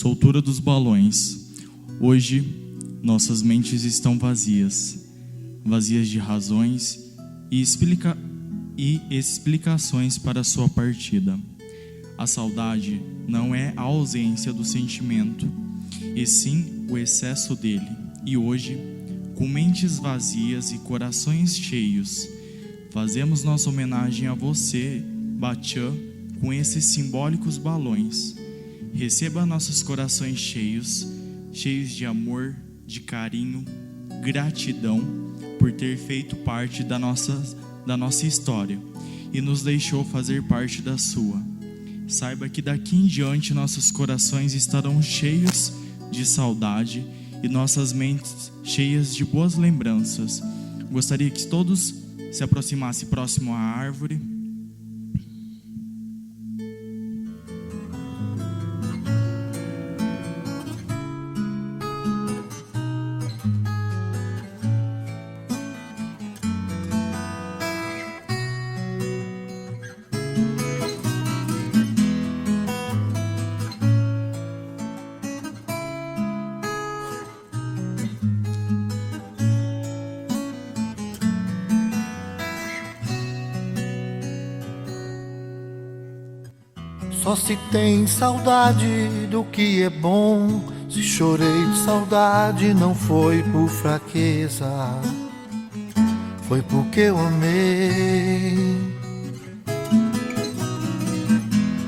soltura dos balões. Hoje, nossas mentes estão vazias de razões e explicações para sua partida. A saudade não é a ausência do sentimento, e sim o excesso dele. E hoje, com mentes vazias e corações cheios, fazemos nossa homenagem a você, Batian, com esses simbólicos balões. Receba nossos corações cheios de amor, de carinho, gratidão por ter feito parte da nossa história e nos deixou fazer parte da sua. Saiba que daqui em diante nossos corações estarão cheios de saudade e nossas mentes cheias de boas lembranças. Gostaria que todos se aproximassem próximo à árvore. Só se tem saudade do que é bom. Se chorei de saudade não foi por fraqueza, foi porque eu amei.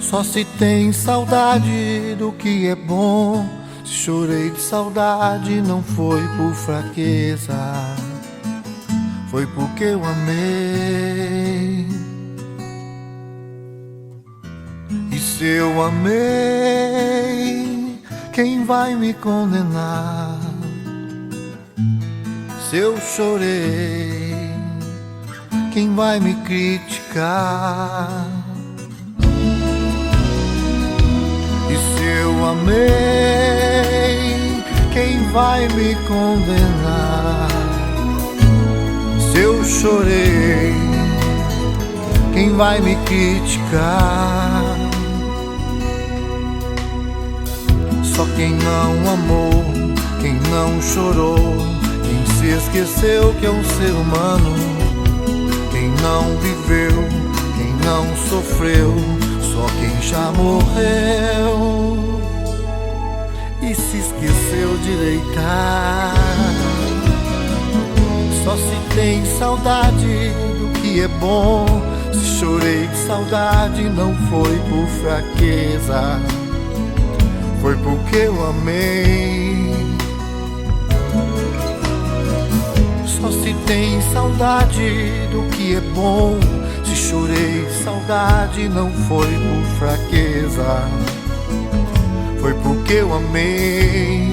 Só se tem saudade do que é bom. Se chorei de saudade não foi por fraqueza, foi porque eu amei. E se eu amei, quem vai me condenar? Se eu chorei, quem vai me criticar? E se eu amei, quem vai me condenar? Se eu chorei, quem vai me criticar? Só quem não amou, quem não chorou, quem se esqueceu que é um ser humano, quem não viveu, quem não sofreu, só quem já morreu e se esqueceu de deitar. Só se tem saudade do que é bom. Se chorei de saudade não foi por fraqueza, foi porque eu amei. Só se tem saudade do que é bom. Se chorei de saudade não foi por fraqueza, foi porque eu amei.